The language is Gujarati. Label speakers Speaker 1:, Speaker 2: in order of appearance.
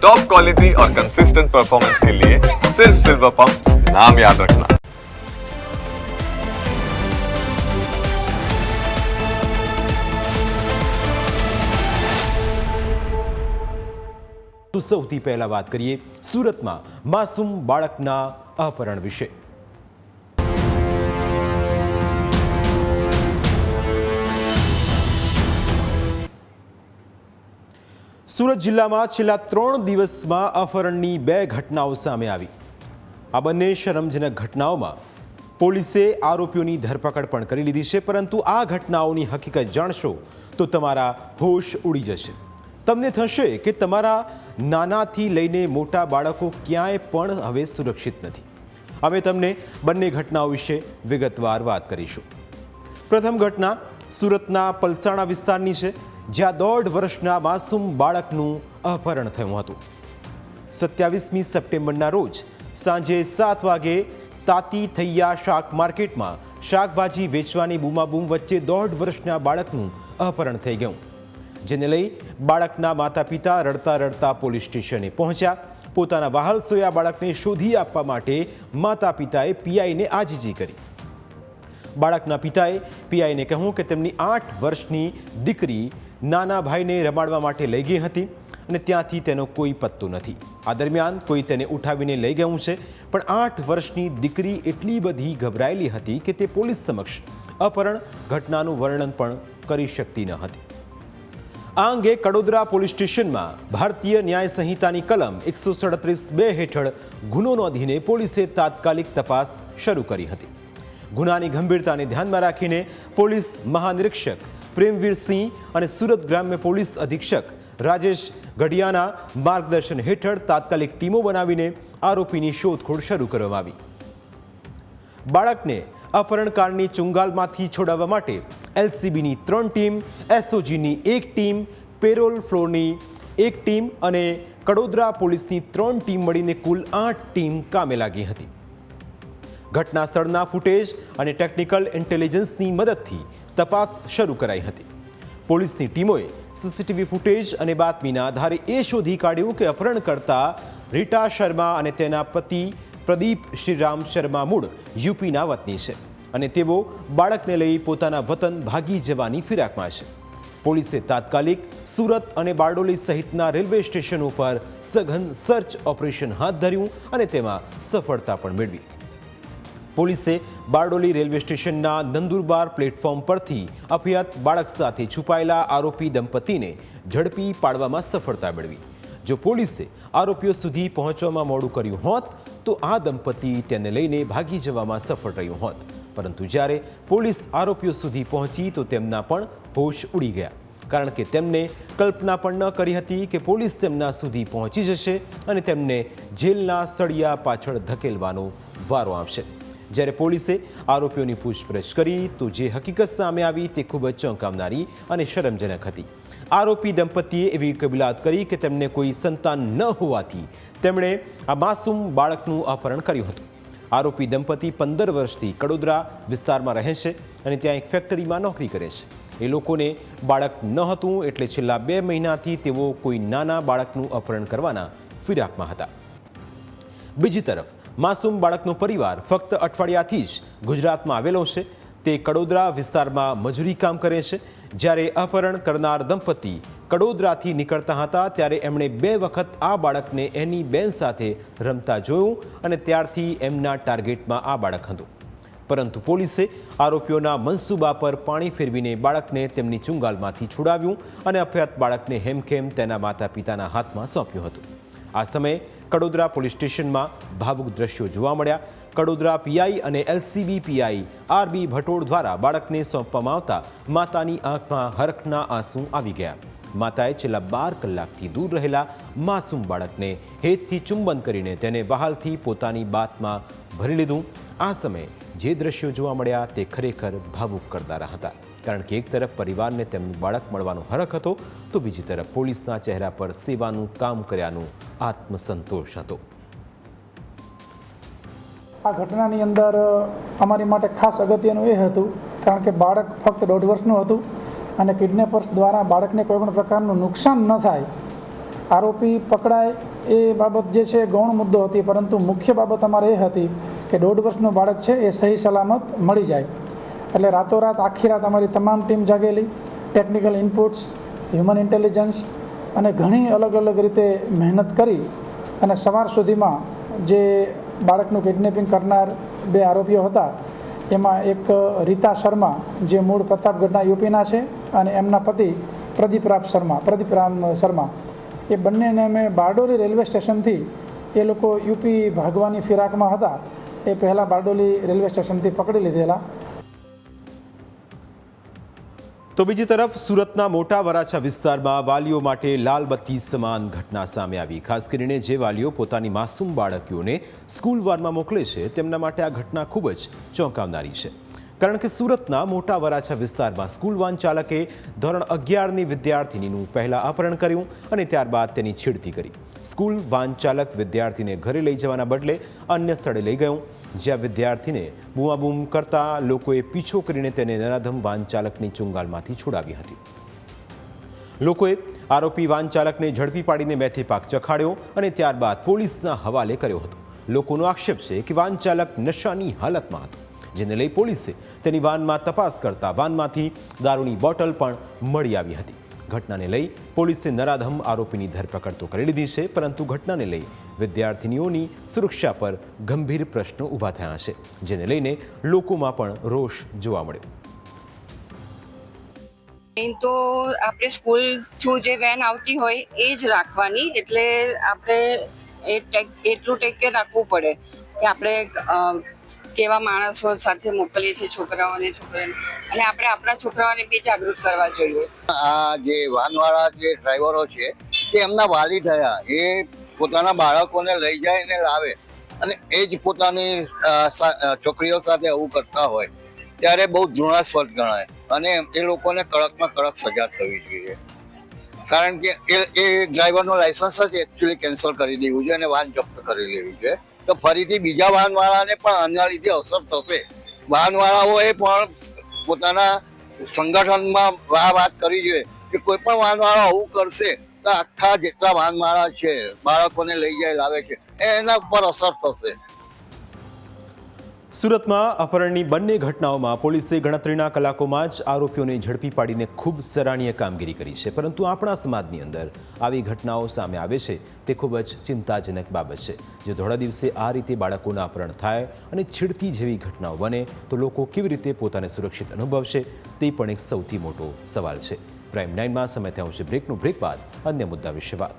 Speaker 1: टॉप क्वालिटी और कंसिस्टेंट परफॉर्मेंस के लिए सिर्फ सिल्वर पंप नाम याद रखना।
Speaker 2: તો સૌથી પહેલા વાત કરીએ સુરતમાં માસૂમ બાળકના અપહરણ વિશે। સુરત જિલ્લામાં છેલ્લા 3 દિવસમાં અપહરણની 2 ઘટનાઓ સામે આવી। આ બંને શરમજનક ઘટનાઓમાં પોલીસે આરોપીઓની ધરપકડ પણ કરી લીધી છે, પરંતુ આ ઘટનાઓની હકીકત જાણશો તો તમારા હોશ ઉડી જશે। તમને થશે કે તમારા નાનાથી લઈને મોટા બાળકો ક્યાંય પણ હવે સુરક્ષિત નથી। અમે તમને બંને ઘટનાઓ વિશે વિગતવાર વાત કરીશું। પ્રથમ ઘટના સુરતના પલસાણા વિસ્તારની છે, જ્યાં 1.5 વર્ષના માસૂમ બાળકનું અપહરણ થયું હતું। 27મી સપ્ટેમ્બરના રોજ સાંજે 7 વાગે તાતી થૈયા શાક માર્કેટમાં શાકભાજી વેચવાની બૂમાબૂમ વચ્ચે 1.5 વર્ષના બાળકનું અપહરણ થઈ ગયું, જેને લઈ બાળકના માતા પિતા રડતા રડતા પોલીસ સ્ટેશને પહોંચ્યા। પોતાના વહાલ સોયા બાળકને શોધી આપવા માટે માતા પિતાએ પીઆઈને આજીજી કરી। બાળકના પિતાએ પીઆઈને કહ્યું કે તેમની 8 વર્ષની દીકરી નાના ભાઈને રમાડવા માટે લઈ ગઈ હતી અને ત્યાંથી તેનો કોઈ પત્તો નથી। આ દરમિયાન કોઈ તેને ઉઠાવીને લઈ ગયું છે, પણ 8 વર્ષની દીકરી એટલી બધી ગભરાયેલી હતી કે તે પોલીસ સમક્ષ અપહરણ ઘટનાનું વર્ણન પણ કરી શકતી ન હતી। આ અંગે કડોદરા પોલીસ સ્ટેશનમાં ભારતીય ન્યાય સંહિતાની કલમ 137(2) હેઠળ ગુનો નોંધીને પોલીસે તાત્કાલિક તપાસ શરૂ કરી હતી। ગુનાની ગંભીરતાને ધ્યાનમાં રાખીને પોલીસ મહાનિરીક્ષક પ્રેમવીરસિંહ અને સુરત ગ્રામ્ય પોલીસ અધિક્ષક રાજેશ ગઢિયાના માર્ગદર્શન હેઠળ તાત્કાલિક ટીમો બનાવીને આરોપીની શોધખોળ શરૂ કરવામાં આવી। બાળકને અપહરણકારની ચુંગાલમાંથી છોડાવવા માટે એલસીબીની 3 ટીમ, એસઓજીની 1 ટીમ, પેરોલ ફ્લોરની 1 ટીમ અને કડોદરા પોલીસની 3 ટીમ મળીને કુલ 8 ટીમ કામે લાગી હતી। ઘટના સ્થળના ફૂટેજ અને ટેકનિકલ ઇન્ટેલિજન્સની મદદથી તપાસ શરૂ કરાઈ હતી। પોલીસની ટીમોએ સીસીટીવી ફૂટેજ અને બાતમીના આધારે એ શોધી કાઢ્યું કે અપહરણકર્તા રીટા શર્મા અને તેના પતિ પ્રદીપ શ્રીરામ શર્મા મૂળ યુપીના વતની છે અને તેઓ બાળકને લઈ પોતાના વતન ભાગી જવાની ફિરાકમાં છે। પોલીસે તાત્કાલિક સુરત અને બારડોલી સહિતના રેલવે સ્ટેશનો પર સઘન સર્ચ ઓપરેશન હાથ ધર્યું અને તેમાં સફળતા પણ મેળવી। પોલીસે બારડોલી રેલવે સ્ટેશનના નંદુરબાર પ્લેટફોર્મ પરથી અપહૃત બાળક સાથે છુપાયેલા આરોપી દંપતીને ઝડપી પાડવામાં સફળતા મેળવી। જો પોલીસે આરોપીઓ સુધી પહોંચવામાં મોડું કર્યું હોત તો આ દંપતી તેને લઈને ભાગી જવામાં સફળ રહ્યું હોત, પરંતુ જ્યારે પોલીસ આરોપીઓ સુધી પહોંચી તો તેમના પણ હોશ ઉડી ગયા, કારણ કે તેમને કલ્પના પણ ન કરી હતી કે પોલીસ તેમના સુધી પહોંચી જશે અને તેમને જેલના સળિયા પાછળ ધકેલવાનો વારો આવશે। જ્યારે પોલીસે આરોપીઓની પૂછપરછ કરી તો જે હકીકત સામે આવી તે ખૂબ જ ચોંકાવનારી અને શરમજનક હતી। આરોપી દંપતીએ એવી કબૂલાત કરી કે તેમને કોઈ સંતાન ન હોવાથી તેમણે આ માસૂમ બાળકનું અપહરણ કર્યું હતું। આરોપી દંપતી 15 વર્ષથી કડોદરા વિસ્તારમાં રહે છે અને ત્યાં એક ફેક્ટરીમાં નોકરી કરે છે। એ લોકોને બાળક ન હતું, એટલે છેલ્લા 2 મહિનાથી તેઓ કોઈ નાના બાળકનું અપહરણ કરવાના ફિરાકમાં હતા। બીજી તરફ માસૂમ બાળકનો પરિવાર ફક્ત અઠવાડિયાથી જ ગુજરાતમાં આવેલો છે। તે કડોદરા વિસ્તારમાં મજૂરી કામ કરે છે। જ્યારે અપહરણ કરનાર દંપતી કડોદરાથી નીકળતા હતા ત્યારે એમણે 2 વખત આ બાળકને એની બેન સાથે રમતા જોયું અને ત્યારથી એમના ટાર્ગેટમાં આ બાળક હતું, પરંતુ પોલીસે આરોપીઓના મનસૂબા પર પાણી ફેરવીને બાળકને તેમની ચુંગાલમાંથી છોડાવ્યું અને અપહૃત બાળકને હેમખેમ તેના માતા પિતાના હાથમાં સોંપ્યું હતું। આ સમયે કડોદરા પોલીસ સ્ટેશનમાં ભાવુક દ્રશ્યો જોવા મળ્યા। કડોદરા પીઆઈ અને એલસીબી પીઆઈ આરબી ભટોળ દ્વારા બાળકને સોંપવામાં આવતા માતાની આંખમાં હરખના આંસુ આવી ગયા। માતાએ છેલ્લા 12 કલાકથી દૂર રહેલા માસૂમ બાળકને હેતથી ચુંબન કરીને તેને વહાલથી પોતાની બાતમાં ભરી લીધું। આ સમયે જે દ્રશ્યો જોવા મળ્યા તે ખરેખર ભાવુક કરનારા હતા, કારણ કે એક તરફ પરિવારને તેમનું બાળક મળવાનો હરખ હતો તો બીજી તરફ પોલીસના ચહેરા પર સેવાનું કામ કર્યાનું આત્મસંતોષ હતો।
Speaker 3: આ ઘટનાની અંદર અમારી માટે ખાસ અગત્યનું એ હતું, કારણ કે બાળક ફક્ત 1.5 વર્ષનું હતું અને કિડનેપર્સ દ્વારા બાળકને કોઈ પણ પ્રકારનું નુકસાન ન થાય આરોપી પકડાય એ બાબત જે છે ગૌણ મુદ્દો હતી, પરંતુ મુખ્ય બાબત અમારે એ હતી કે 1.5 વર્ષનું બાળક છે એ સહી સલામત મળી જાય. એટલે રાતોરાત આખી રાત અમારી તમામ ટીમ જાગેલી, ટેકનિકલ ઇનપુટ્સ, હ્યુમન ઇન્ટેલિજન્સ અને ઘણી અલગ અલગ રીતે મહેનત કરી અને સવાર સુધીમાં જે બાળકનું કિડનેપિંગ કરનાર 2 આરોપીઓ હતા એમાં એક રીતા શર્મા જે મૂળ પ્રતાપગઢના યુપીના છે અને એમના પતિ પ્રદીપરામ શર્મા એ બંનેને અમે બારડોલી રેલવે સ્ટેશનથી, એ લોકો યુપી ભાગવાની ફિરાકમાં હતા, એ પહેલાં બારડોલી રેલવે સ્ટેશનથી પકડી લીધેલા.
Speaker 2: તો બીજી તરફ સુરતના મોટા વરાછા વિસ્તારમાં વાલીઓ માટે લાલબત્તી સમાન ઘટના સામે આવી. ખાસ કરીને જે વાલીઓ પોતાની માસૂમ બાળકીઓને સ્કૂલ વાનમાં મોકલે છે તેમના માટે આ ઘટના ખૂબ જ ચોંકાવનારી છે. કારણ કે સુરતના મોટા વરાછા વિસ્તારમાં સ્કૂલ વાન ચાલકે ધોરણ 11ની વિદ્યાર્થિનીનું પહેલાં અપહરણ કર્યું અને ત્યારબાદ તેની છેડતી કરી. સ્કૂલ વાન ચાલક વિદ્યાર્થીને ઘરે લઈ જવાના બદલે અન્ય સ્થળે લઈ ગયો, જ્યાં વિદ્યાર્થીને બૂમાબૂમ કરતા લોકોએ પીછો કરીને તેને નરાધમ વાન ચાલકની ચુંગાલમાંથી છોડાવી હતી. લોકોએ આરોપી વાન ચાલકને ઝડપી પાડીને મેથી પાક ચખાડ્યો અને ત્યારબાદ પોલીસના હવાલે કર્યો હતો. લોકોનો આક્ષેપ છે કે વાન ચાલક નશાની હાલતમાં હતો, જેને લઈ પોલીસે તેની વાનમાં તપાસ કરતા વાનમાંથી દારૂની બોટલ પણ મળી આવી હતી. ઘટનાને લઈ પોલીસે નરાધમ આરોપીની ધરપકડ તો કરી લીધી છે, પરંતુ ઘટનાને લઈ વિદ્યાર્થીનીઓની સુરક્ષા પર ગંભીર પ્રશ્નો ઊભા થયા છે, જેને લઈને લોકોમાં પણ રોષ જોવા મળ્યો.
Speaker 4: તો આપણે સ્કૂલ થ્રુ જે વેન આવતી હોય એ જ રાખવાની, એટલે આપણે એટલું ટેક કેર રાખવું પડે કે આપણે કેવા માણસો સાથે મોકલીએ છીએ છોકરાઓને અને આપણે આપણા છોકરાઓને બી જાગૃત કરવા જોઈએ.
Speaker 5: આ જે વાનવાળા જે ડ્રાઈવરો છે તે એમના વાલી થયા, એ પોતાના બાળકોને લઈ જાય ને લાવે અને એ જ પોતાની છોકરીઓ સાથે આવું કરતા હોય ત્યારે બહુ ઘૃણાસ્પદ ગણાય અને એ લોકોને કડકમાં કડક સજા થવી જોઈએ. કારણ કે એ ડ્રાઈવરનું લાયસન્સ જ એકચ્યુઅલી કેન્સલ કરી દેવું જોઈએ અને વાન જપ્ત કરી લેવી જોઈએ. તો ફરીથી બીજા વાહનવાળાને પણ આના લીધે અસર થશે. વાહનવાળાઓએ પણ પોતાના સંગઠનમાં વાત કરવી જોઈએ કે કોઈ પણ વાહનવાળો આવું કરશે તો આખા જેટલા વાહનવાળા છે બાળકોને લઈ જાય લાવે છે એના ઉપર અસર થશે.
Speaker 2: સુરતમાં અપહરણની બંને ઘટનાઓમાં પોલીસે ગણતરીના કલાકોમાં જ આરોપીઓને ઝડપી પાડીને ખૂબ સરાહનીય કામગીરી કરી છે, પરંતુ આપણા સમાજની અંદર આવી ઘટનાઓ સામે આવે છે તે ખૂબ જ ચિંતાજનક બાબત છે. જો ધોળા દિવસે આ રીતે બાળકોના અપહરણ થાય અને છેડતી જેવી ઘટનાઓ બને તો લોકો કેવી રીતે પોતાને સુરક્ષિત અનુભવશે તે પણ એક સૌથી મોટો સવાલ છે. પ્રાઇમ 9માં સમય થયો છે બ્રેકનો. બ્રેક બાદ અન્ય મુદ્દા વિશે વાત.